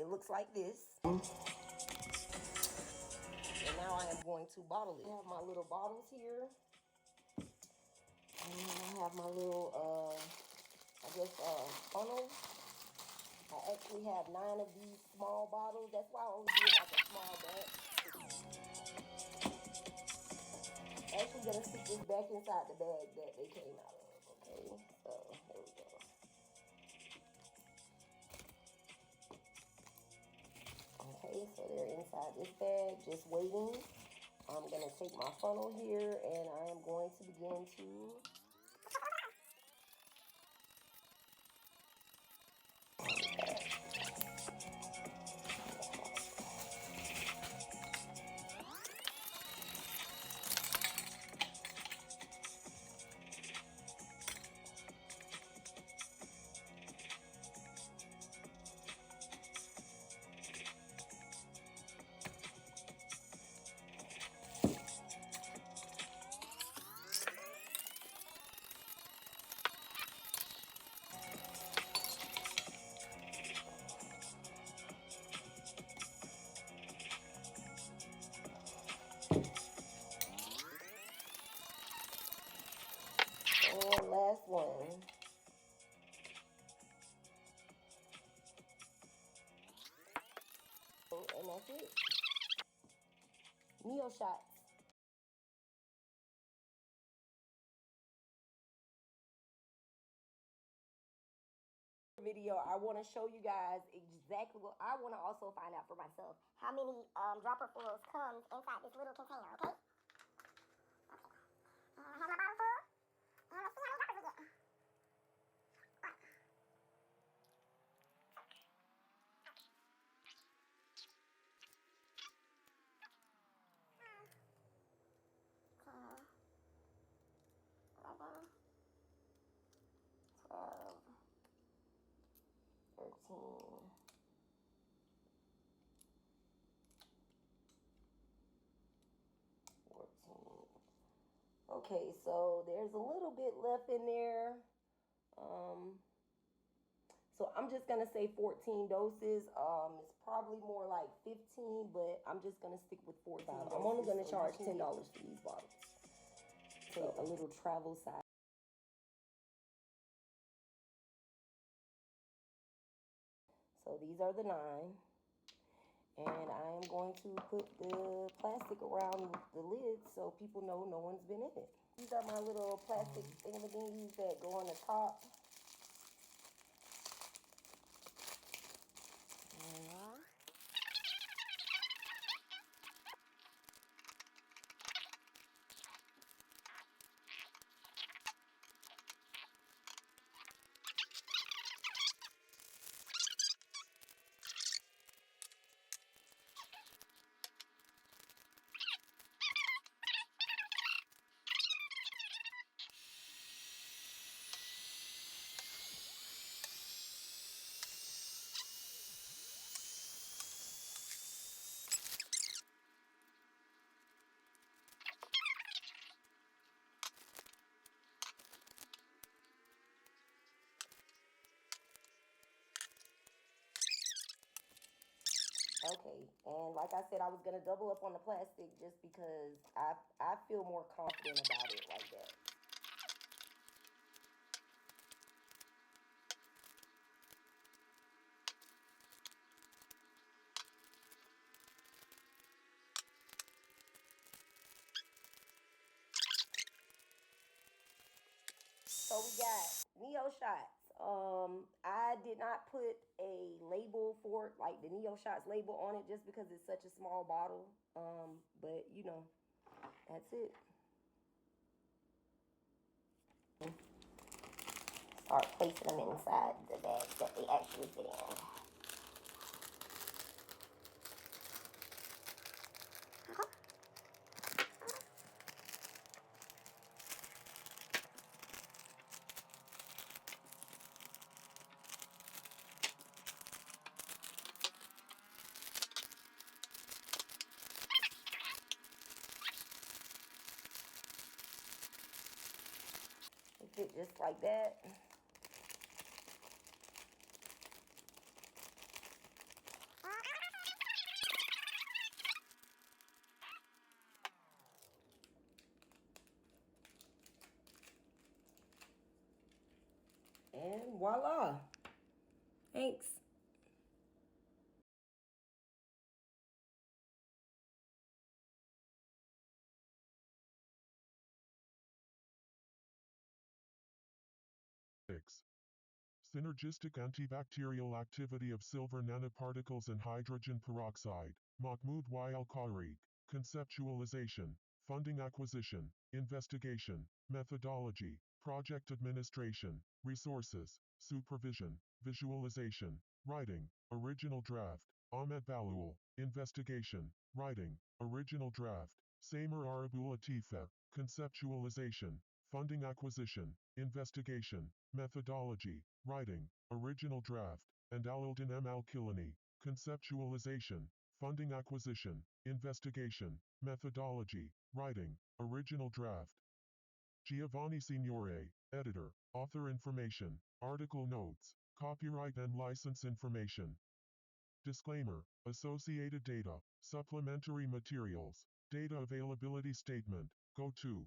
it looks like this. And now I am going to bottle it. I have my little bottles here. And I have my little, funnel. I actually have 9 of these small bottles. That's why I only did like a small batch. I'm actually gonna stick this back inside the bag that they came out of. Okay, so here we go. Okay, so they're inside this bag, just waiting. I'm gonna take my funnel here and I am going to begin to and last one. And that's it. Kneo-Shotz. Video, I want to show you guys exactly what I want to also find out for myself. How many dropper fulls comes inside this little container, okay? I have my bottle full. And let's see how many droppers we get. Okay. 11, 12, 13, 14. Okay, so there's a little bit left in there. So I'm just gonna say 14 doses. It's probably more like 15, but I'm just gonna stick with 14. I'm only gonna charge $10 for these bottles. So a little travel size. So these are the 9. And I am going to put the plastic around the lid so people know no one's been in it. These are my little plastic thingamajiggies that go on the top. Okay, and like I said, I was going to double up on the plastic just because I feel more confident about it like that. So we got Kneo-Shotz. I did not put a label for it, like the Kneo-Shotz label on it, just because it's such a small bottle. But you know, that's it. Start placing them inside the bag that they actually fit in. They fit just like that. And voila. Thanks. Synergistic antibacterial activity of silver nanoparticles and hydrogen peroxide. Mahmoud Y. Al-Khairig. Conceptualization, funding acquisition, investigation, methodology, project administration, resources, supervision, visualization, writing, original draft. Ahmed Balul. Investigation, writing, original draft. Samer Arabul Atifa. Conceptualization, funding acquisition, investigation, methodology, writing, original draft, and Alildin M. Al-Kilani, conceptualization, funding acquisition, investigation, methodology, writing, original draft. Giovanni Signore, editor, author information, article notes, copyright and license information. Disclaimer, associated data, supplementary materials, data availability statement, go to.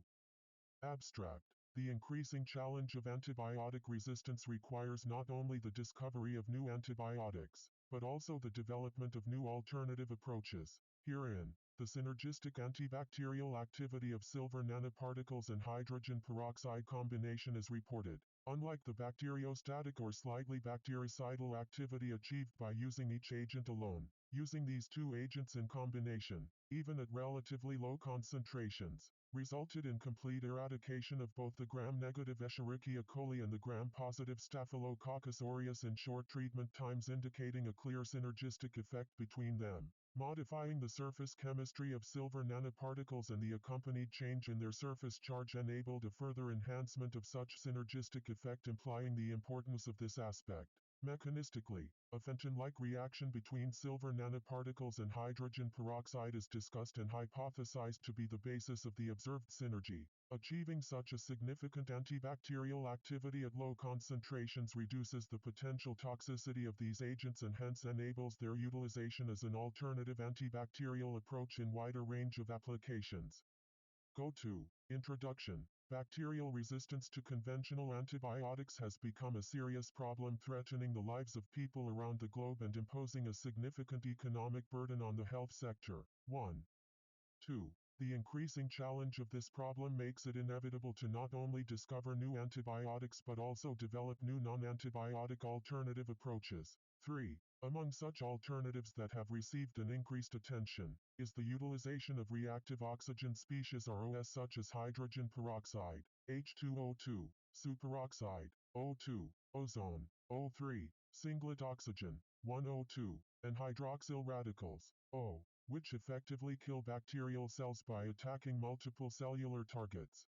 Abstract. The increasing challenge of antibiotic resistance requires not only the discovery of new antibiotics, but also the development of new alternative approaches. Herein, the synergistic antibacterial activity of silver nanoparticles and hydrogen peroxide combination is reported. Unlike the bacteriostatic or slightly bactericidal activity achieved by using each agent alone, using these two agents in combination, even at relatively low concentrations, resulted in complete eradication of both the gram-negative Escherichia coli and the gram-positive Staphylococcus aureus in short treatment times, indicating a clear synergistic effect between them. Modifying the surface chemistry of silver nanoparticles and the accompanied change in their surface charge enabled a further enhancement of such synergistic effect, implying the importance of this aspect. Mechanistically, a Fenton-like reaction between silver nanoparticles and hydrogen peroxide is discussed and hypothesized to be the basis of the observed synergy. Achieving such a significant antibacterial activity at low concentrations reduces the potential toxicity of these agents and hence enables their utilization as an alternative antibacterial approach in wider range of applications. Go to. Introduction. Bacterial resistance to conventional antibiotics has become a serious problem, threatening the lives of people around the globe and imposing a significant economic burden on the health sector. 1. 2. The increasing challenge of this problem makes it inevitable to not only discover new antibiotics but also develop new non-antibiotic alternative approaches. 3. Among such alternatives that have received an increased attention is the utilization of reactive oxygen species ROS such as hydrogen peroxide, H2O2, superoxide, O2, ozone, O3, singlet oxygen, 1O2, and hydroxyl radicals, O, which effectively kill bacterial cells by attacking multiple cellular targets.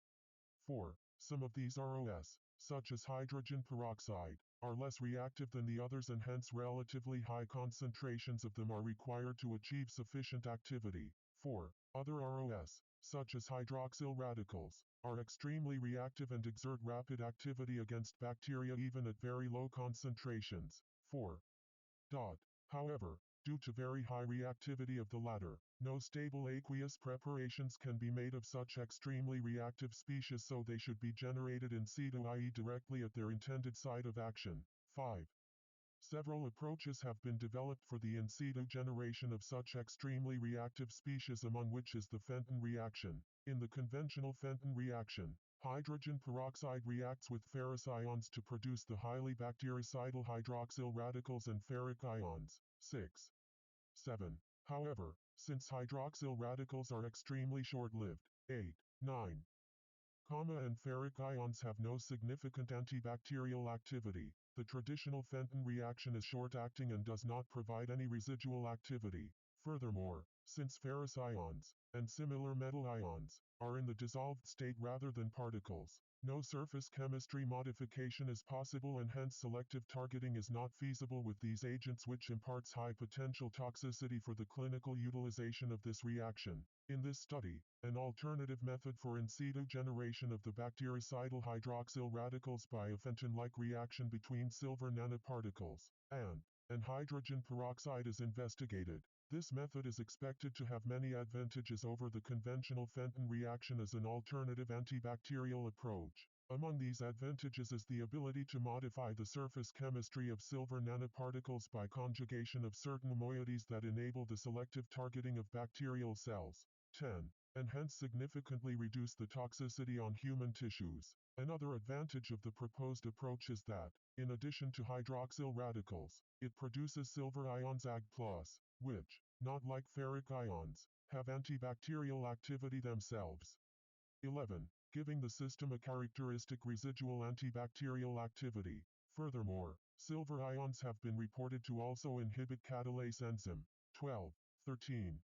4. Some of these ROS, such as hydrogen peroxide, are less reactive than the others and hence relatively high concentrations of them are required to achieve sufficient activity. 4. Other ROS, such as hydroxyl radicals, are extremely reactive and exert rapid activity against bacteria even at very low concentrations. 4. However, due to very high reactivity of the latter, no stable aqueous preparations can be made of such extremely reactive species, so they should be generated in situ, i.e. directly at their intended site of action. 5. Several approaches have been developed for the in situ generation of such extremely reactive species, among which is the Fenton reaction. In the conventional Fenton reaction, hydrogen peroxide reacts with ferrous ions to produce the highly bactericidal hydroxyl radicals and ferric ions. 6. 7. However, since hydroxyl radicals are extremely short-lived, 8. 9. And ferric ions have no significant antibacterial activity. The traditional Fenton reaction is short-acting and does not provide any residual activity. Furthermore, since ferrous ions, and similar metal ions, are in the dissolved state rather than particles, no surface chemistry modification is possible and hence selective targeting is not feasible with these agents, which imparts high potential toxicity for the clinical utilization of this reaction. In this study, an alternative method for in situ generation of the bactericidal hydroxyl radicals by a Fenton-like reaction between silver nanoparticles and hydrogen peroxide is investigated. This method is expected to have many advantages over the conventional Fenton reaction as an alternative antibacterial approach. Among these advantages is the ability to modify the surface chemistry of silver nanoparticles by conjugation of certain moieties that enable the selective targeting of bacterial cells. 10. And hence significantly reduce the toxicity on human tissues. Another advantage of the proposed approach is that, in addition to hydroxyl radicals, it produces silver ions Ag+, which, not like ferric ions, have antibacterial activity themselves. 11. Giving the system a characteristic residual antibacterial activity. Furthermore, silver ions have been reported to also inhibit catalase enzyme. 12. 13.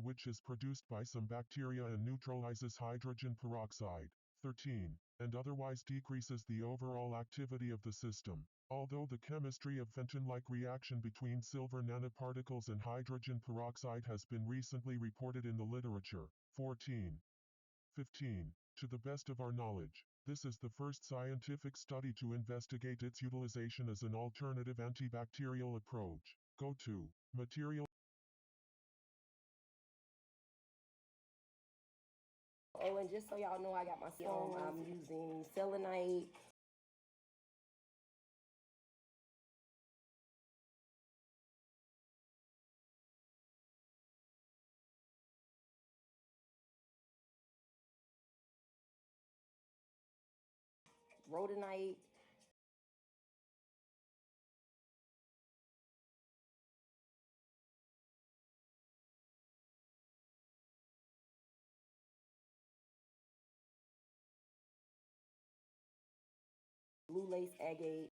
Which is produced by some bacteria and neutralizes hydrogen peroxide. 13. And otherwise decreases the overall activity of the system. Although the chemistry of Fenton-like reaction between silver nanoparticles and hydrogen peroxide has been recently reported in the literature. 14. 15. To the best of our knowledge, this is the first scientific study to investigate its utilization as an alternative antibacterial approach. Go to material. Oh, and just so y'all know, I got my I'm using selenite. Rhodonite. Blue lace agate.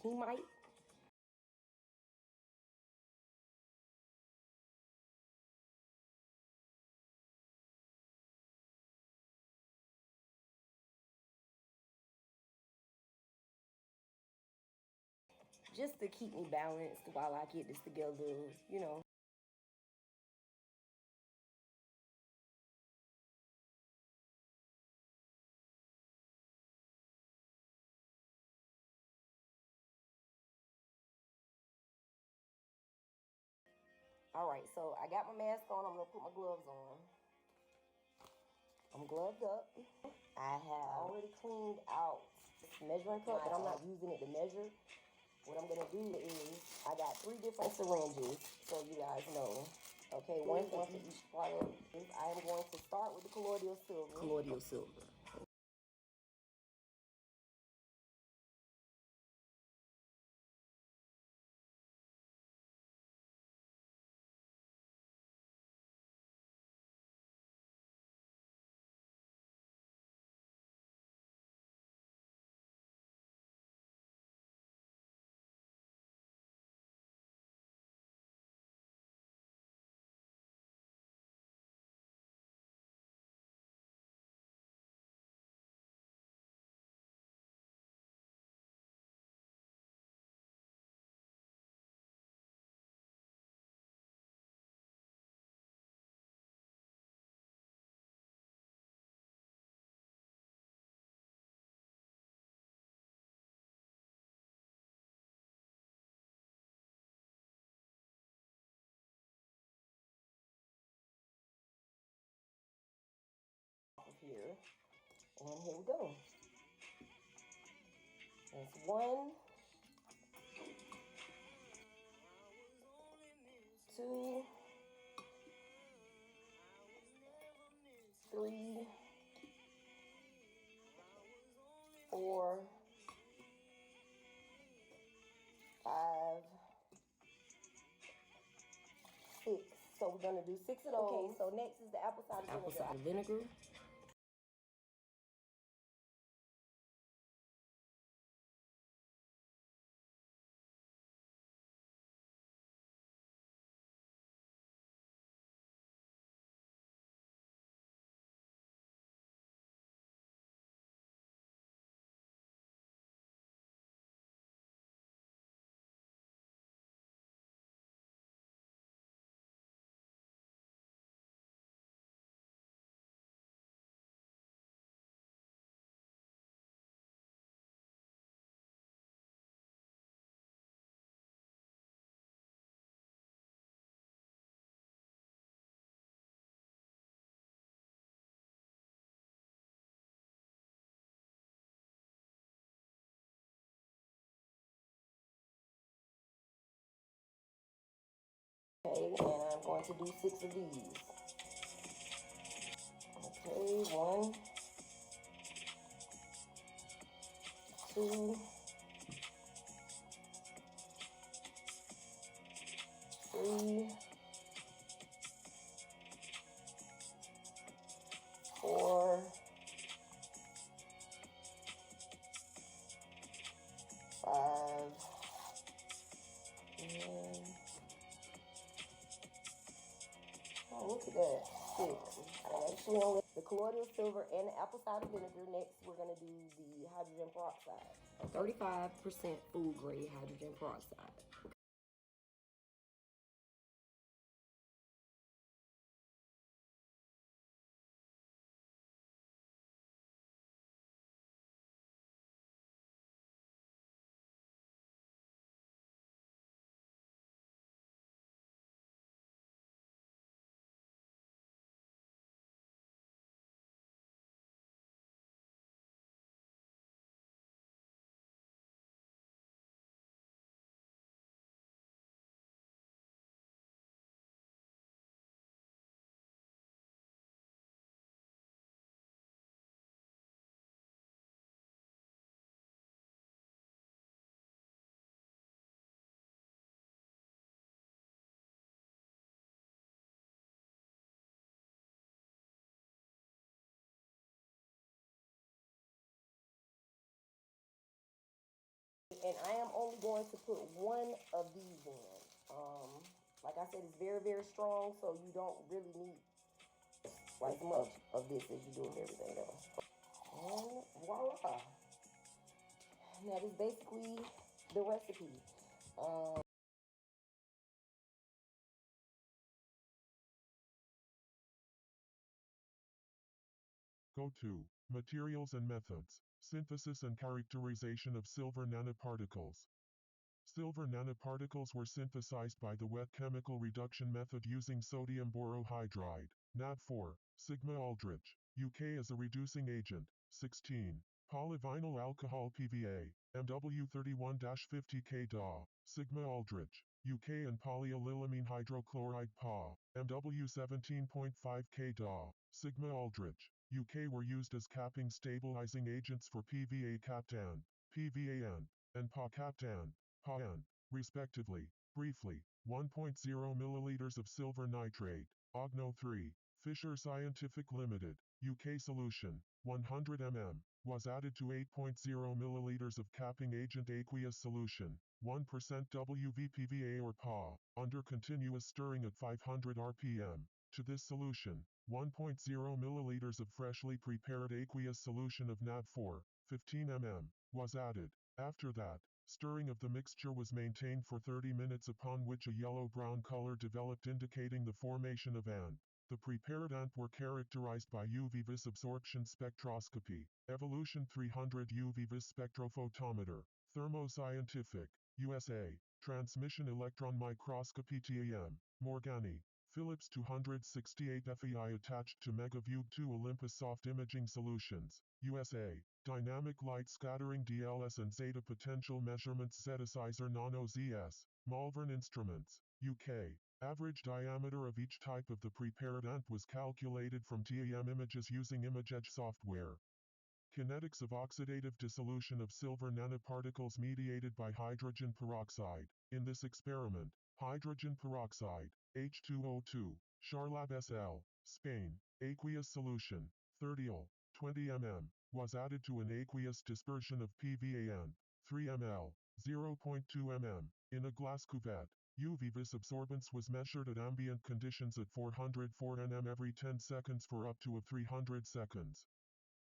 Hemite. Just to keep me balanced while I get this together, you know. All right, so I got my mask on. I'm gonna put my gloves on. I'm gloved up. I have already cleaned out this measuring cup, but I'm not using it to measure. What I'm gonna do is, I got 3 different syringes, so you guys know. Okay, one for each product. I am going to start with the colloidal silver. Colloidal silver. Here, and here we go. That's 1, 2, 3, 4, 5, 6. So we're gonna do 6 of those. Okay, so next is the apple cider vinegar. Okay, and I'm going to do 6 of these. Okay, 1, 2, 3, 4, 5, and oh, look at that, 6. I actually only the colloidal silver and the apple cider vinegar. Next, we're going to do the hydrogen peroxide. 35% food grade hydrogen peroxide. And I am only going to put 1 of these in. Like I said, it's very, very strong, so you don't really need as much of this as you do of everything else. And voila. And that is basically the recipe. Go to Materials and Methods, Synthesis and Characterization of Silver Nanoparticles. Silver nanoparticles were synthesized by the wet chemical reduction method using sodium borohydride, NaD4, Sigma Aldrich, UK as a reducing agent, 16. Polyvinyl alcohol PVA, MW31-50K Da, Sigma Aldrich, UK and polyallylamine hydrochloride PA, MW17.5K Da, Sigma Aldrich, UK were used as capping stabilizing agents for PVA captan, PVAN, and PA captan, PAN, respectively. Briefly, 1.0 milliliters of silver nitrate, OGNO3, Fisher Scientific Limited, UK solution, 100 ml, was added to 8.0 milliliters of capping agent aqueous solution, 1% WVPVA or PA, under continuous stirring at 500 rpm. To this solution, 1.0 milliliters of freshly prepared aqueous solution of NaD4, 15 ml, was added. After that, stirring of the mixture was maintained for 30 minutes, upon which a yellow-brown color developed indicating the formation of ANT. The prepared ANT were characterized by UV vis absorption spectroscopy, evolution 300 UV vis spectrophotometer, Thermo Scientific, USA, transmission electron microscopy TEM, Morgani, Philips 268 FEI attached to MegaView 2 Olympus Soft Imaging Solutions, USA, Dynamic Light Scattering DLS and Zeta Potential Measurements Zetasizer Nano ZS, Malvern Instruments, UK. Average diameter of each type of the prepared ANT was calculated from TEM images using ImageEdge software. Kinetics of oxidative dissolution of silver nanoparticles mediated by hydrogen peroxide. In this experiment, hydrogen peroxide, H2O2, Charlab SL, Spain, aqueous solution, 30 20 mm, was added to an aqueous dispersion of PVAN, 3 ml, 0.2 mm, in a glass cuvette. UV vis absorbance was measured at ambient conditions at 404 nm every 10 seconds for up to 300 seconds.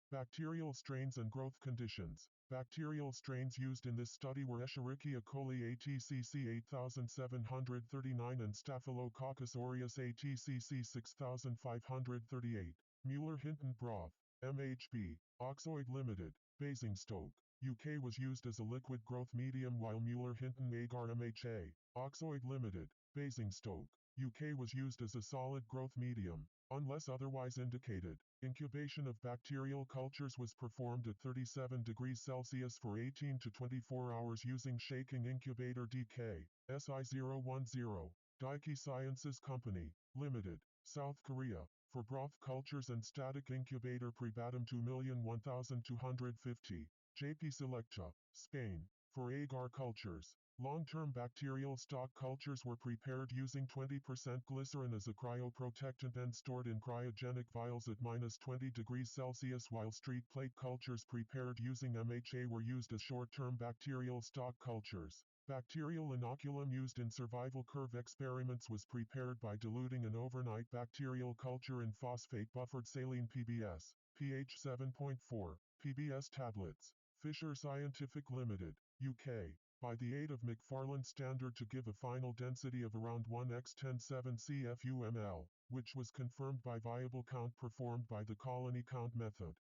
Bacterial strains and growth conditions. Bacterial strains used in this study were Escherichia coli ATCC 8739 and Staphylococcus aureus ATCC 6538. Mueller-Hinton broth, MHB, Oxoid Limited, Basingstoke, UK was used as a liquid growth medium, while Mueller-Hinton agar MHA, Oxoid Limited, Basingstoke, UK was used as a solid growth medium, unless otherwise indicated. Incubation of bacterial cultures was performed at 37 degrees Celsius for 18 to 24 hours using shaking incubator DK, SI010. Daiki Sciences Company, Limited, South Korea, for broth cultures and static incubator prebatum 2,001,250. JP Selecta, Spain, for agar cultures. Long-term bacterial stock cultures were prepared using 20% glycerin as a cryoprotectant and stored in cryogenic vials at -20 degrees Celsius, while street plate cultures prepared using MHA were used as short-term bacterial stock cultures. Bacterial inoculum used in survival curve experiments was prepared by diluting an overnight bacterial culture in phosphate buffered saline PBS, pH 7.4, PBS tablets. Fisher Scientific Limited, UK, by the aid of McFarland standard to give a final density of around 1x107 CFU/ml, which was confirmed by viable count performed by the colony count method.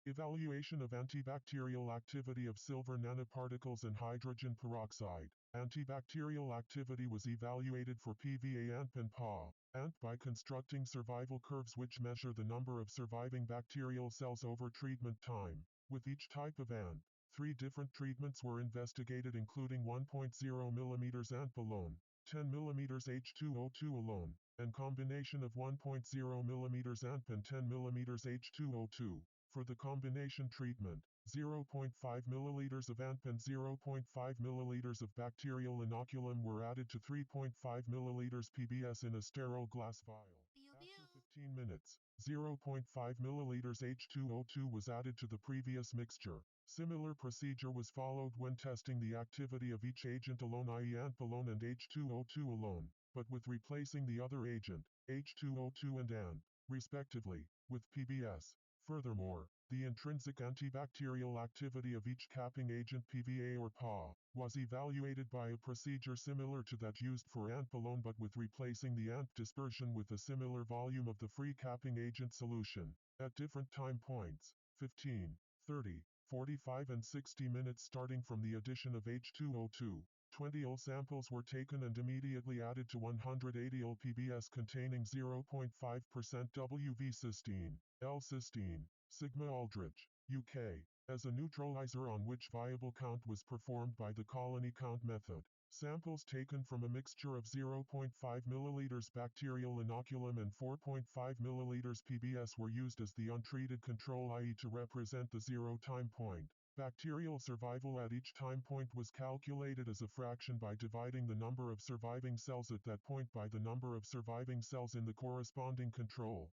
Evaluation of antibacterial activity of silver nanoparticles and hydrogen peroxide. Antibacterial activity was evaluated for PVA ANP and PA, ANP by constructing survival curves which measure the number of surviving bacterial cells over treatment time. With each type of ANP, 3 different treatments were investigated including 1.0 mm ANP alone, 10 mm H2O2 alone, and combination of 1.0 mm ANP and 10 mm H2O2. For the combination treatment, 0.5 ml of ANP and 0.5 ml of bacterial inoculum were added to 3.5 ml PBS in a sterile glass vial. After 15 minutes, 0.5 ml H2O2 was added to the previous mixture. Similar procedure was followed when testing the activity of each agent alone, i.e. ANP alone and H2O2 alone, but with replacing the other agent, H2O2 and ANP, respectively, with PBS. Furthermore, the intrinsic antibacterial activity of each capping agent PVA or PA was evaluated by a procedure similar to that used for ANP alone but with replacing the ANP dispersion with a similar volume of the free capping agent solution. At different time points, 15, 30, 45 and 60 minutes starting from the addition of H2O2. 20 L samples were taken and immediately added to 180 L PBS containing 0.5% WV cysteine, L-cysteine, Sigma Aldrich, UK, as a neutralizer on which viable count was performed by the colony count method. Samples taken from a mixture of 0.5 ml bacterial inoculum and 4.5 ml PBS were used as the untreated control, i.e. to represent the zero time point. Bacterial survival at each time point was calculated as a fraction by dividing the number of surviving cells at that point by the number of surviving cells in the corresponding control.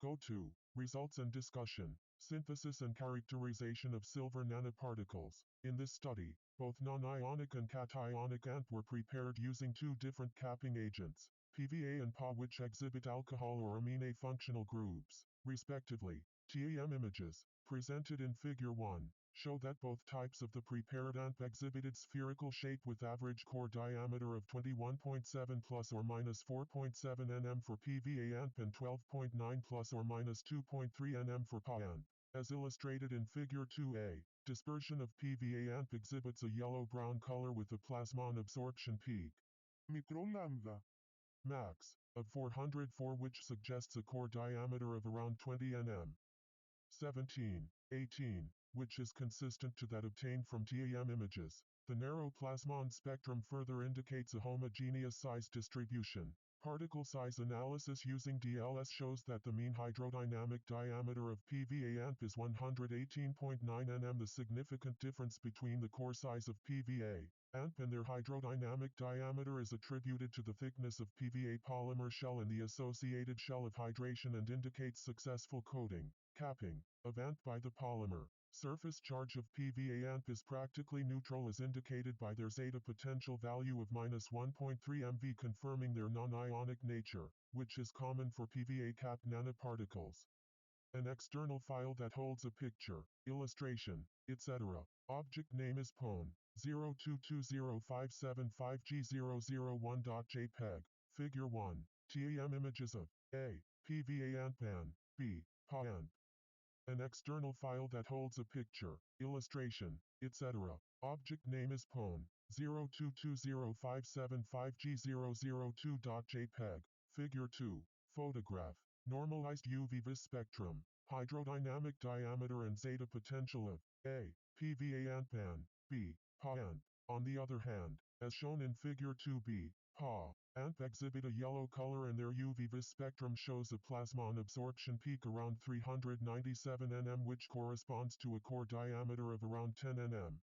Go to Results and Discussion. Synthesis and characterization of silver nanoparticles. In this study, both non-ionic and cationic ANP were prepared using 2 different capping agents, PVA and PA, which exhibit alcohol or amine functional groups, respectively. TEM images, presented in Figure 1, show that both types of the prepared ANP exhibited spherical shape with average core diameter of 21.7 plus or minus 4.7 nm for PVA ANP and 12.9 plus or minus 2.3 nm for PA ANP. As illustrated in Figure 2a, dispersion of PVA ANP exhibits a yellow-brown color with a plasmon absorption peak. Μικρό λάμδα. Max, of 404, which suggests a core diameter of around 20 nm. 17, 18, which is consistent to that obtained from TEM images. The narrow plasmon spectrum further indicates a homogeneous size distribution. Particle size analysis using DLS shows that the mean hydrodynamic diameter of PVA ANP is 118.9 nm. The significant difference between the core size of PVA ANP and their hydrodynamic diameter is attributed to the thickness of PVA polymer shell and the associated shell of hydration and indicates successful coating, capping, of ANP by the polymer. Surface charge of PVA ANP is practically neutral as indicated by their zeta potential value of -1.3 MV, confirming their non-ionic nature, which is common for PVA capped nanoparticles. An external file that holds a picture, illustration, etc. Object name is PON 0220575G001.jpg. Figure 1. TEM images of A. PVA ANP and B. PA ANP. An external file that holds a picture, illustration, etc. Object name is PON 0220575G002.jpg. Figure 2. Photograph. Normalized UV vis spectrum. Hydrodynamic diameter and zeta potential of A. PVA ANP and B. PA ANP. On the other hand, as shown in Figure 2b, Pa, ANP exhibit a yellow color and their UV-vis spectrum shows a plasmon absorption peak around 397 nm, which corresponds to a core diameter of around 10 nm.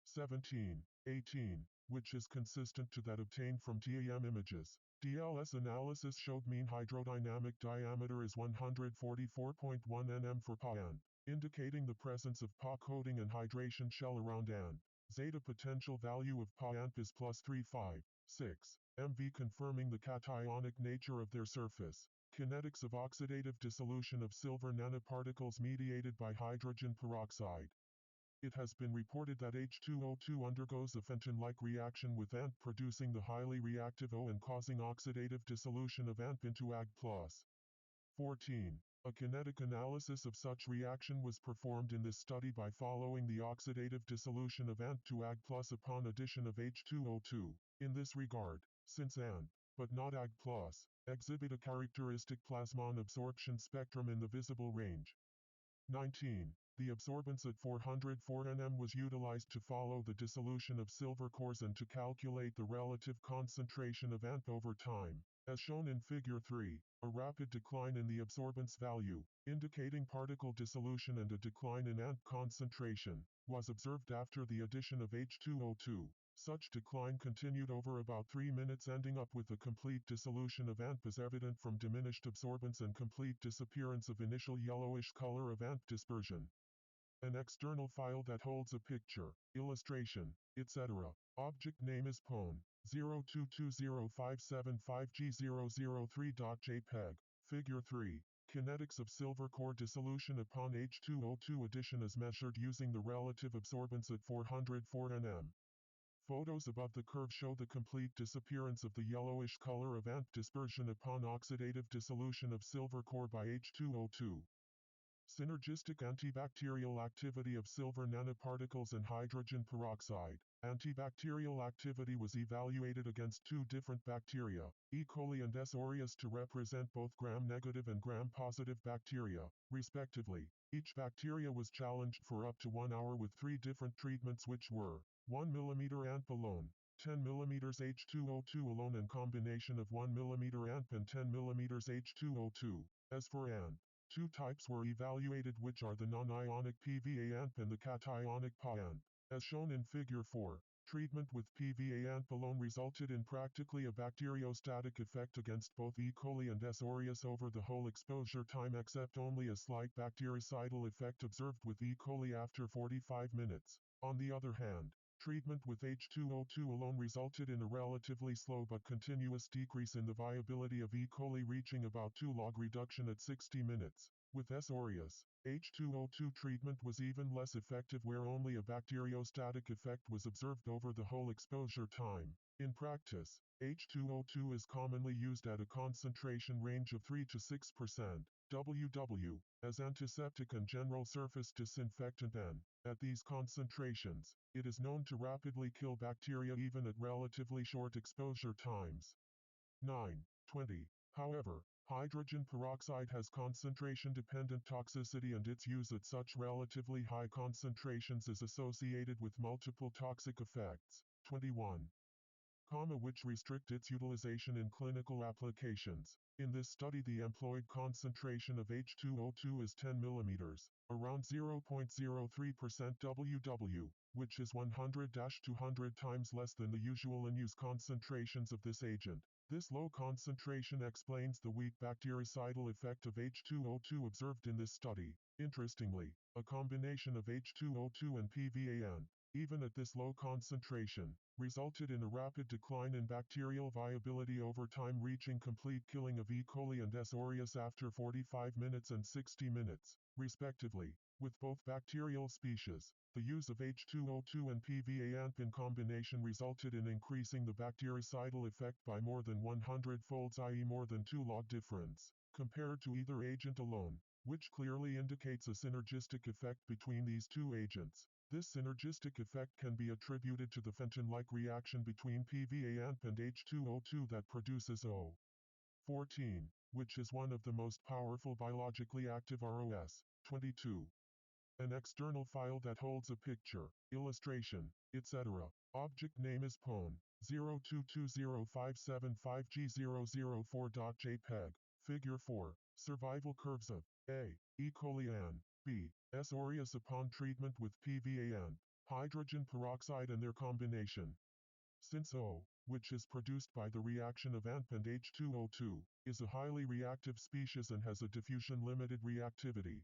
17, 18, which is consistent to that obtained from TEM images. DLS analysis showed mean hydrodynamic diameter is 144.1 nm for Pa ANP, indicating the presence of Pa coating and hydration shell around ANP. Zeta potential value of Pa ANP is plus 356 MV, confirming the cationic nature of their surface. Kinetics of oxidative dissolution of silver nanoparticles mediated by hydrogen peroxide. It has been reported that H2O2 undergoes a Fenton-like reaction with ANP, producing the highly reactive O and causing oxidative dissolution of ANP into Ag+. 14. A kinetic analysis of such reaction was performed in this study by following the oxidative dissolution of ANP to Ag+ upon addition of H2O2. In this regard, since ANP, but not Ag+, exhibit a characteristic plasmon absorption spectrum in the visible range. 19. The absorbance at 404 nm was utilized to follow the dissolution of silver cores and to calculate the relative concentration of ANP over time. As shown in Figure 3, a rapid decline in the absorbance value, indicating particle dissolution, and a decline in ANP concentration, was observed after the addition of H2O2. Such decline continued over about 3 minutes, ending up with a complete dissolution of ANP as evident from diminished absorbance and complete disappearance of initial yellowish color of ANP dispersion. An external file that holds a picture, illustration, etc. Object name is pone 0220575G003.jpg. Figure 3. Kinetics of silver core dissolution upon H2O2 addition is measured using the relative absorbance at 404 nm. Photos above the curve show the complete disappearance of the yellowish color of ANP dispersion upon oxidative dissolution of silver core by H2O2. Synergistic antibacterial activity of silver nanoparticles and hydrogen peroxide. Antibacterial activity was evaluated against two different bacteria, E. coli and S. aureus, to represent both gram-negative and gram-positive bacteria, respectively. Each bacteria was challenged for up to 1 hour with 3 different treatments, which were 1 mm ANP alone, 10 mm H2O2 alone, and combination of 1 mm ANP and 10 mm H2O2. As for ANP, 2 types were evaluated, which are the non-ionic PVA ANP and the cationic Pa ANP. As shown in Figure 4, treatment with PVA ANP alone resulted in practically a bacteriostatic effect against both E. coli and S. aureus over the whole exposure time, except only a slight bactericidal effect observed with E. coli after 45 minutes. On the other hand, treatment with H2O2 alone resulted in a relatively slow but continuous decrease in the viability of E. coli, reaching about 2 log reduction at 60 minutes. With S. aureus, H2O2 treatment was even less effective, where only a bacteriostatic effect was observed over the whole exposure time. In practice, H2O2 is commonly used at a concentration range of 3 to 6% WW as antiseptic and general surface disinfectant, and at these concentrations, it is known to rapidly kill bacteria even at relatively short exposure times. 9. 20. However, hydrogen peroxide has concentration-dependent toxicity, and its use at such relatively high concentrations is associated with multiple toxic effects. 21. Which restrict its utilization in clinical applications. In this study, the employed concentration of H2O2 is 10 mm, around 0.03% WW, which is 100-200 times less than the usual in-use concentrations of this agent. This low concentration explains the weak bactericidal effect of H2O2 observed in this study. Interestingly, a combination of H2O2 and PVAN, even at this low concentration, resulted in a rapid decline in bacterial viability over time, reaching complete killing of E. coli and S. aureus after 45 minutes and 60 minutes, respectively. With both bacterial species, the use of H2O2 and PVANP in combination resulted in increasing the bactericidal effect by more than 100 folds, i.e. more than 2 log difference, compared to either agent alone, which clearly indicates a synergistic effect between these two agents. This synergistic effect can be attributed to the Fenton-like reaction between PVANP and H2O2 that produces O. 14, which is one of the most powerful biologically active ROS. 22. An external file that holds a picture, illustration, etc. Object name is pwn 0220575G004.jpg. Figure 4. Survival curves of A. E. coli and B. S. aureus upon treatment with PVA and hydrogen peroxide and their combination. Since O, which is produced by the reaction of AMP and H2O2, is a highly reactive species and has a diffusion-limited reactivity.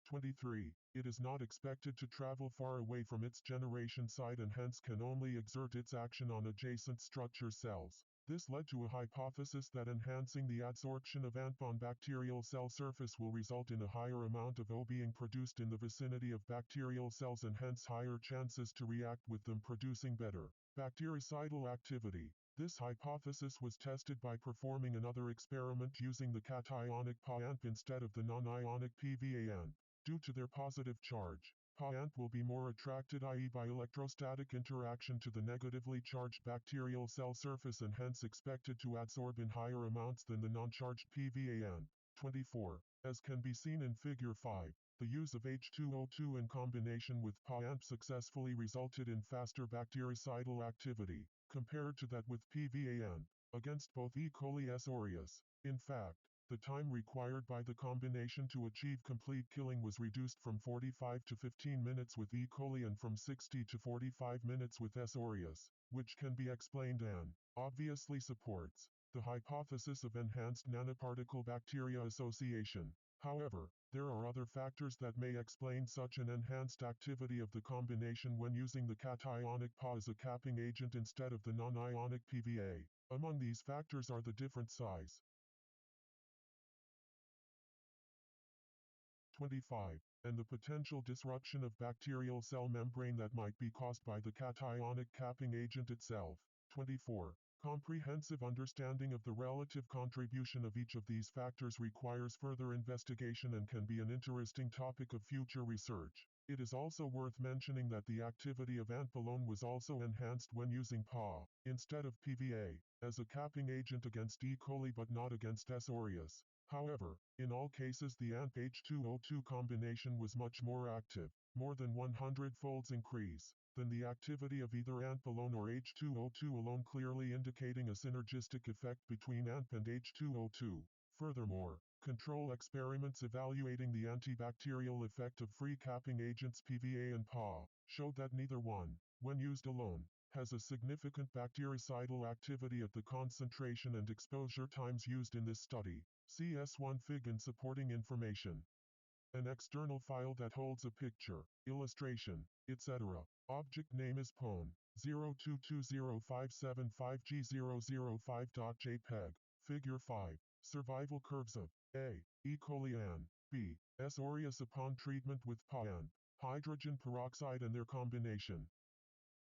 23. It is not expected to travel far away from its generation site and hence can only exert its action on adjacent structure cells. This led to a hypothesis that enhancing the adsorption of AMP on bacterial cell surface will result in a higher amount of O being produced in the vicinity of bacterial cells and hence higher chances to react with them, producing better bactericidal activity. This hypothesis was tested by performing another experiment using the cationic PA-AMP instead of the non-ionic PVA-AMP. Due to their positive charge, PA-AMP will be more attracted, i.e. by electrostatic interaction, to the negatively charged bacterial cell surface and hence expected to adsorb in higher amounts than the non-charged PVA-AMP. 24. As can be seen in Figure 5, the use of H2O2 in combination with PA-AMP successfully resulted in faster bactericidal activity, compared to that with PVA-AMP, against both E. coli S. aureus. In fact, the time required by the combination to achieve complete killing was reduced from 45 to 15 minutes with E. coli and from 60 to 45 minutes with S. aureus, which can be explained and obviously supports the hypothesis of enhanced nanoparticle bacteria association. However, there are other factors that may explain such an enhanced activity of the combination when using the cationic PA as a capping agent instead of the non-ionic PVA. Among these factors are the different size, 25, and the potential disruption of bacterial cell membrane that might be caused by the cationic capping agent itself. 24. Comprehensive understanding of the relative contribution of each of these factors requires further investigation and can be an interesting topic of future research. It is also worth mentioning that the activity of AMP alone was also enhanced when using PA, instead of PVA, as a capping agent against E. coli but not against S. aureus. However, in all cases the AMP-H2O2 combination was much more active, more than 100-folds increase, than the activity of either AMP alone or H2O2 alone, clearly indicating a synergistic effect between AMP and H2O2. Furthermore, control experiments evaluating the antibacterial effect of free capping agents PVA and PA showed that neither one, when used alone, has a significant bactericidal activity at the concentration and exposure times used in this study. See S1 Fig in supporting information. An external file that holds a picture, illustration, etc. Object name is pwn 0220575G005.jpg. Figure 5. Survival curves of A. E. coli and B. S. aureus upon treatment with PA and hydrogen peroxide and their combination.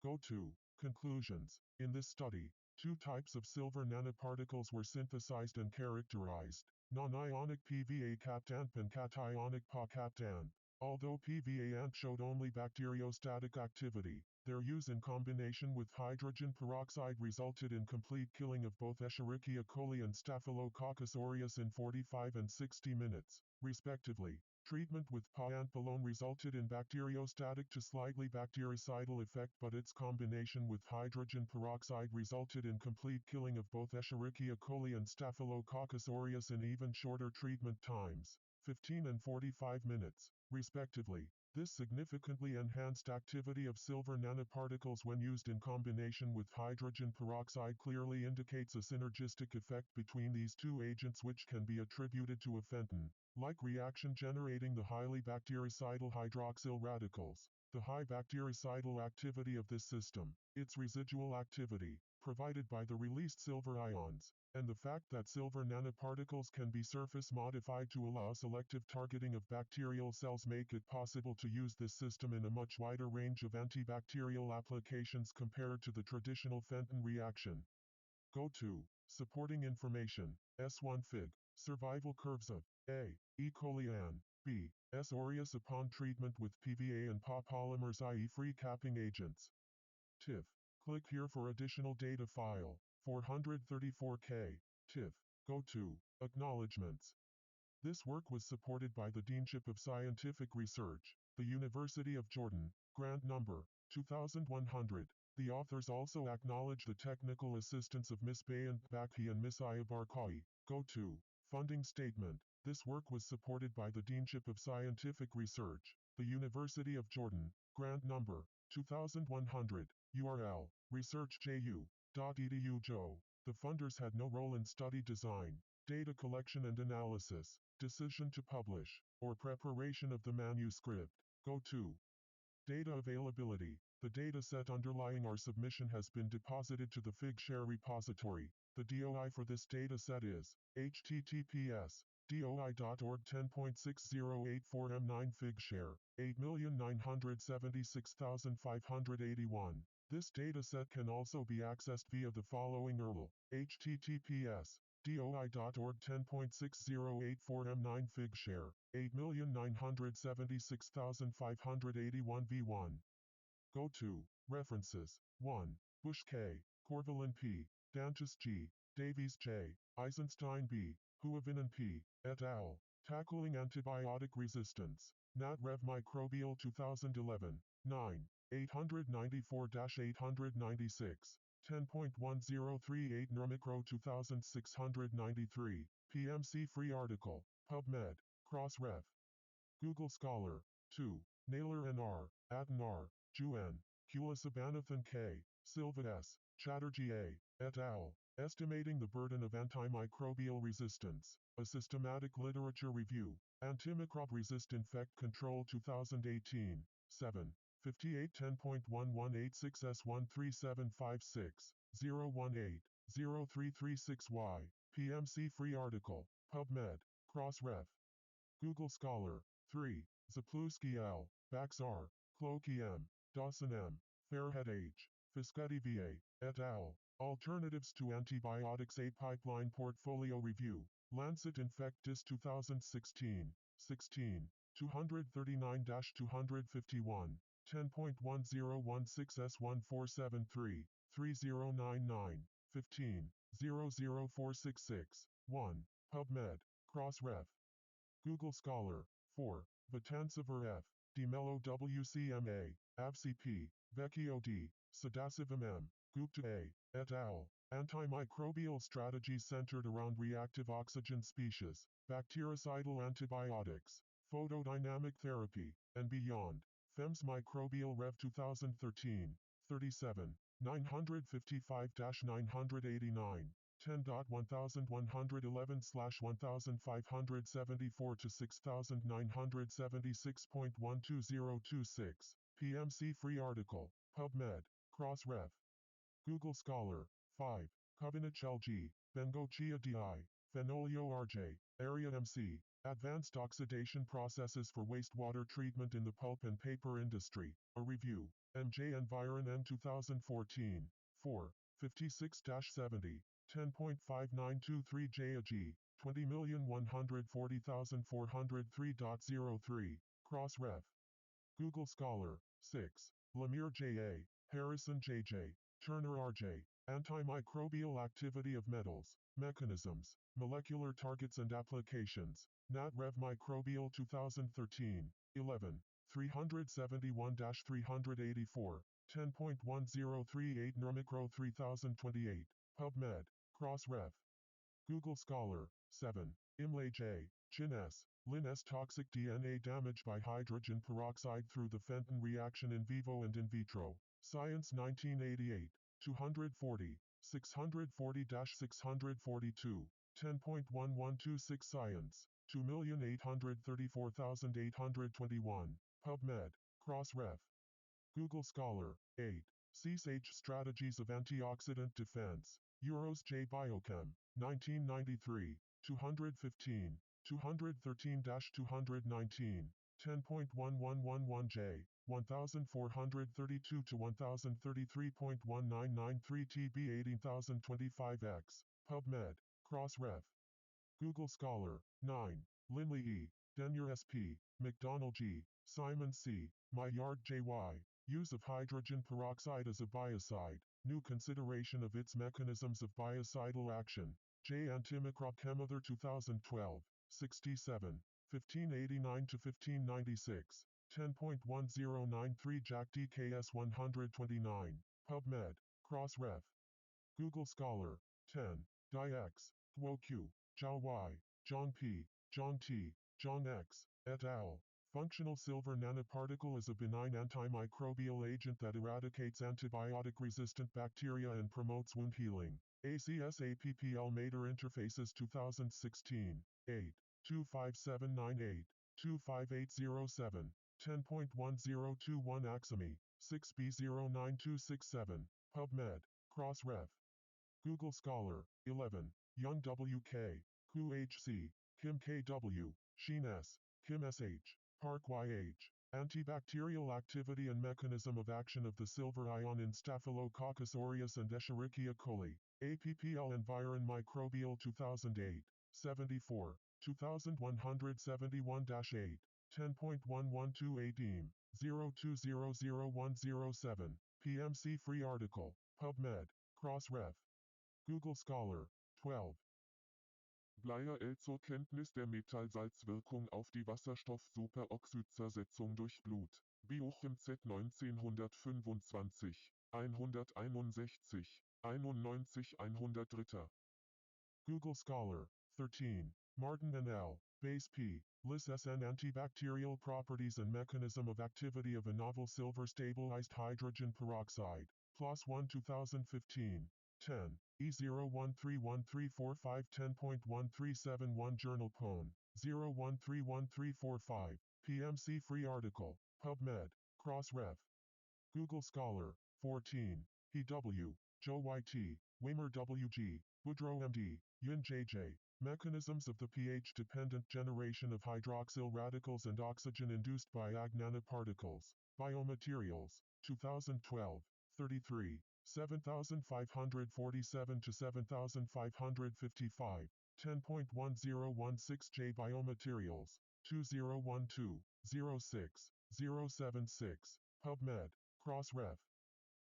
Go to conclusions. In this study, two types of silver nanoparticles were synthesized and characterized: non-ionic PVA-capped AMP and cationic PA-capped AMP. Although PVA-AMP showed only bacteriostatic activity, their use in combination with hydrogen peroxide resulted in complete killing of both Escherichia coli and Staphylococcus aureus in 45 and 60 minutes, respectively. Treatment with PA-AMP alone resulted in bacteriostatic to slightly bactericidal effect, but its combination with hydrogen peroxide resulted in complete killing of both Escherichia coli and Staphylococcus aureus in even shorter treatment times, 15 and 45 minutes, respectively. This significantly enhanced activity of silver nanoparticles when used in combination with hydrogen peroxide clearly indicates a synergistic effect between these two agents, which can be attributed to a Fenton-like reaction generating the highly bactericidal hydroxyl radicals. The high bactericidal activity of this system, its residual activity, provided by the released silver ions, and the fact that silver nanoparticles can be surface modified to allow selective targeting of bacterial cells make it possible to use this system in a much wider range of antibacterial applications compared to the traditional Fenton reaction. Go to supporting information. S1 Fig. Survival curves of A. E. coli and B. S. aureus upon treatment with PVA and PA polymers, i.e. free capping agents. TIFF. Click here for additional data file. 434K. TIFF. Go to Acknowledgements. This work was supported by the Deanship of Scientific Research. The University of Jordan, Grant Number 2100. The authors also acknowledge the technical assistance of Ms. Bayant Bakhi and Ms. Ayabar Koi. Go to Funding Statement. This work was supported by the Deanship of Scientific Research, the University of Jordan, Grant Number 2100, URL, researchju.edu. Joe. The funders had no role in study design, data collection and analysis, decision to publish, or preparation of the manuscript. Go to Data Availability. The dataset underlying our submission has been deposited to the Figshare repository. The DOI for this dataset is https://doi.org 10.6084m9 Figshare 8,976,581. This dataset can also be accessed via the following URL: https://doi.org 10.6084m9 Figshare 8,976,581 v1. Go to References 1. Bush K. Corvalin P. Dantas G. Davies J. Eisenstein B. Huavinen P. et al. Tackling Antibiotic Resistance. Nat Rev Microbial 2011. 9. 894-896. 10.1038 Nurmicro 2693. PMC Free Article. PubMed. Crossref. Google Scholar. 2. Naylor N.R., Atten R., Juan, Kulisabanathan K., Silva S., Chatterjee A., et al., Estimating the Burden of Antimicrobial Resistance, a Systematic Literature Review, Antimicrobe-Resist Infect Control 2018, 7, 58 10.1186S13756, 018, 0336Y, PMC Free Article, PubMed, Crossref. Google Scholar. 3. Zapluski L., Bax R., Cloakey M., Dawson M., Fairhead H., Fischetti V.A., et al. Alternatives to Antibiotics A Pipeline Portfolio Review. Lancet Infect Dis 2016, 16, 239-251, 10.1016S1473, 3099, 15, 00466, 1. PubMed, Crossref. Google Scholar. 4. Vatansever F. DeMello WCMA, AVCP, Vecchio D. Sadasivam M. Gupta A. et al. Antimicrobial strategies centered around reactive oxygen species, bactericidal antibiotics, photodynamic therapy, and beyond. FEMS Microbial Rev 2013, 37, 955-989. 10.1111/1574 to 6976.12026. PMC Free Article. PubMed. Crossref. Google Scholar. 5. Covenant LG. Bengochia DI. Fenolio RJ. Area MC. Advanced Oxidation Processes for Wastewater Treatment in the Pulp and Paper Industry. A Review. MJ Environ N 2014. 4. 56-70. 10.5923 JAG, 20,140,403.03, Crossref. Google Scholar. 6. Lemire J.A., Harrison J.J., Turner R.J., Antimicrobial Activity of Metals, Mechanisms, Molecular Targets and Applications, Nat Rev Microbial 2013, 11, 371-384, 10.1038 Nurmicro 3028, PubMed. Crossref. Google Scholar. 7. Imlay J. Chin S. Lin S. Toxic DNA damage by hydrogen peroxide through the Fenton reaction in vivo and in vitro. Science 1988. 240. 640-642. 10.1126 Science. 2,834,821. PubMed. Crossref. Google Scholar. 8. CSH Strategies of Antioxidant Defense. Euros J. Biochem. 1993. 215. 213-219. 10.1111J. 1432 to 1033.1993 TB 18025X. PubMed. Crossref. Google Scholar. 9. Linley E. Denyer SP. McDonald G. Simon C. Maillard J.Y. Use of hydrogen peroxide as a biocide. New consideration of its mechanisms of biocidal action. J. Antimicrobe Chemother 2012. 67. 1589 to 1596. 10.1093 Jack DKS 129. PubMed. Crossref. Google Scholar. 10. DIX. Guo Q. Zhao Y. Zhang P. Zhang T. Zhang X. Et al. Functional silver nanoparticle is a benign antimicrobial agent that eradicates antibiotic-resistant bacteria and promotes wound healing. ACS-APPL Mater Interfaces 2016. 8. 25798. 25807. 10.1021 Axami. 6B09267. PubMed. Crossref. Google Scholar. 11. Young WK. Ku HC. Kim KW. Sheen S. Kim SH. Park YH. Antibacterial activity and mechanism of action of the silver ion in Staphylococcus aureus and Escherichia coli. APPL Environ Microbial 2008. 74. 2171-8. 10.1128 EAM. 02000107. PMC Free Article. PubMed. Crossref. Google Scholar. 12. Blyer zur Kenntnis der Metallsalzwirkung auf die Wasserstoff-Superoxid-Zersetzung durch Blut. Biochem Z 1925, 161, 91 103. Google Scholar. 13. Martin and L. Base P. Lis SN Antibacterial Properties and Mechanism of Activity of a Novel Silver Stabilized Hydrogen Peroxide. PLOS 1 2015. 10. E01313451 10.1371 Journal Pone. 013135. PMC Free Article. PubMed. Crossref. Google Scholar. 14. PW. Joe YT. Weimer WG. Boudreau MD. Yun JJ. Mechanisms of the pH-dependent generation of hydroxyl radicals and oxygen induced by Ag nanoparticles. Biomaterials. 2012. 33. 7547 to 7555. 10.1016 J Biomaterials. 2012. 06. 076. PubMed. Crossref.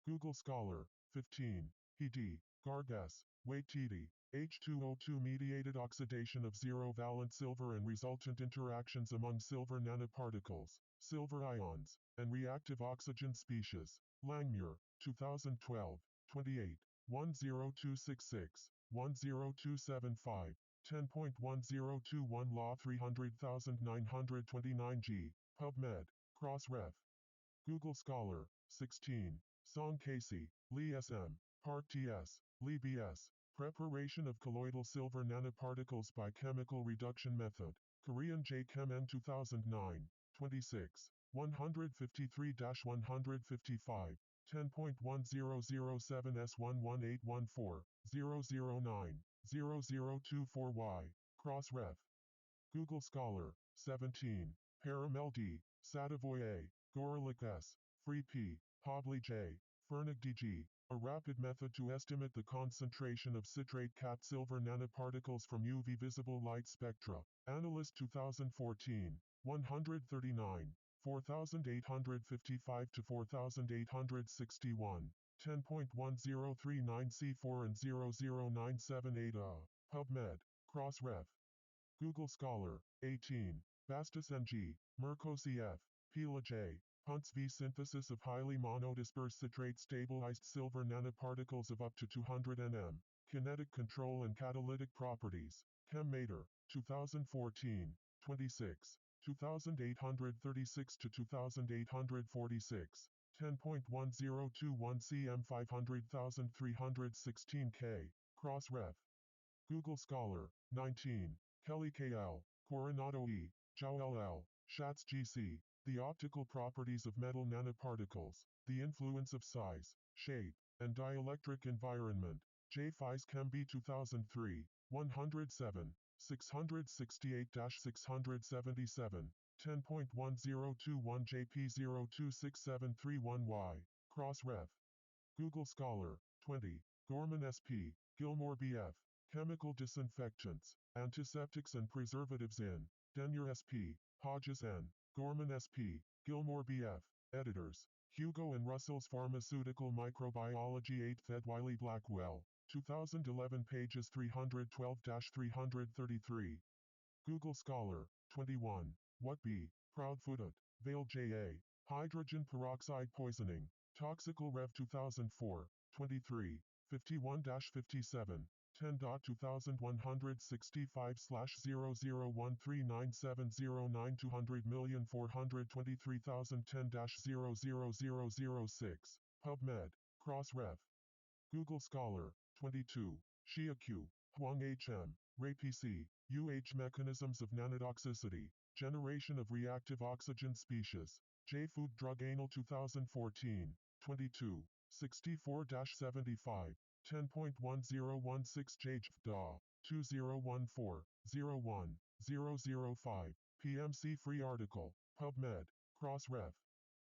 Google Scholar. 15. PD. Gargas. Waititi. H2O2 mediated oxidation of zero-valent silver and resultant interactions among silver nanoparticles, silver ions, and reactive oxygen species. Langmuir. 2012. 28. 10266. 10275. 10.1021 Law 300929 G. PubMed. Crossref. Google Scholar. 16. Song Casey. Lee SM. Park TS. Lee BS. Preparation of colloidal silver nanoparticles by chemical reduction method. Korean J Chem N 2009. 26. 153-155. 10.1007 S11814. 009. 0024Y. Crossref. Google Scholar. 17. Paramel D. Sadavoy A. Gorelick S. Free P. Hobley J. Fernig DG. A rapid method to estimate the concentration of citrate cat silver nanoparticles from UV visible light spectra. Analyst 2014. 139. 4855 to 4861. 10.1039 C4 and 00978 PubMed. Crossref. Google Scholar. 18. Bastis NG. Mercos EF. Pila J. Hunts V. Synthesis of highly monodisperse citrate stabilized silver nanoparticles of up to 200 nm. Kinetic control and catalytic properties. ChemMater. 2014. 26. 2836 to 2846. 10.1021 cm 500,316 K. Crossref. Google Scholar. 19. Kelly KL. Coronado E. Zhao LL. Schatz GC. The optical properties of metal nanoparticles. The influence of size, shape, and dielectric environment. J. Fais Chem B 2003. 107. 668-677. 10.1021 JP026731Y. Crossref. Google Scholar. 20. Gorman SP. Gilmore BF. Chemical disinfectants, antiseptics and preservatives in. Denyer SP. Hodges N. Gorman SP. Gilmore BF. Editors. Hugo and Russell's Pharmaceutical Microbiology 8th ed. Wiley Blackwell. 2011 pages 312-333. Google Scholar. 21. What be, proud-footed. Vale J.A. Hydrogen peroxide poisoning. Toxical Rev 2004, 23, 51-57, 10.2065/00139709200,423,010-00006. PubMed. Crossref. Google Scholar. 22. Xia Q. Huang H.M. Ray PC. UH Mechanisms of Nanotoxicity. Generation of Reactive Oxygen Species. J. Food Drug Anal 2014. 22. 64-75. 10.1016 JFDA. 2014-01-005. PMC Free Article. PubMed. Crossref.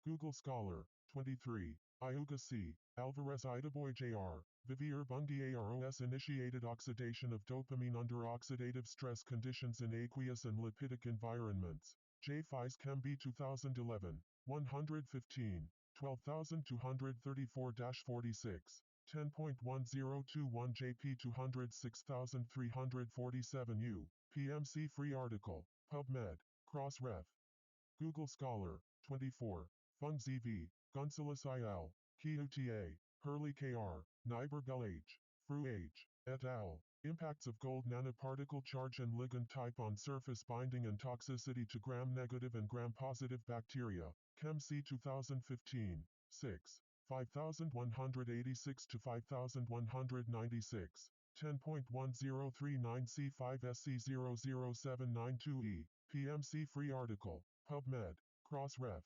Google Scholar. 23. Iuga C. Alvarez Idaboy Jr. Vivier Bundy AROS initiated oxidation of dopamine under oxidative stress conditions in aqueous and lipidic environments. J. Fis Chem B 2011. 115. 12234-46. 10.1021 JP 206,347 U. PMC Free Article. PubMed. Crossref. Google Scholar. 24. Fung ZV. Gonzalez IL. Kiuta. Hurley KR. Nyberg H. Fru H. et al. Impacts of gold nanoparticle charge and ligand type on surface binding and toxicity to gram-negative and gram-positive bacteria. Chem C 2015. 6. 5186 to 5196. 10.1039 C5 SC00792E. PMC Free Article. PubMed. Crossref.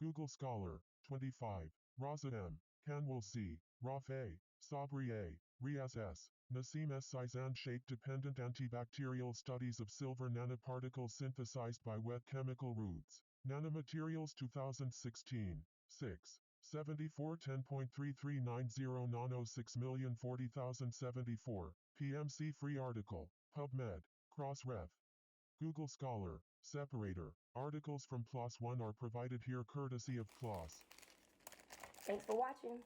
Google Scholar. 25. Raza M. Canwell C. Raf A. Sabri A. Riaz S. Nassim S. Sizan shape-dependent antibacterial studies of silver nanoparticles synthesized by wet chemical routes. Nanomaterials 2016. 6. 74 10.3390 nano 6,040,074. PMC Free Article. PubMed. Crossref. Google Scholar. Separator. Articles from PLOS ONE are provided here courtesy of PLOS. Thanks for watching.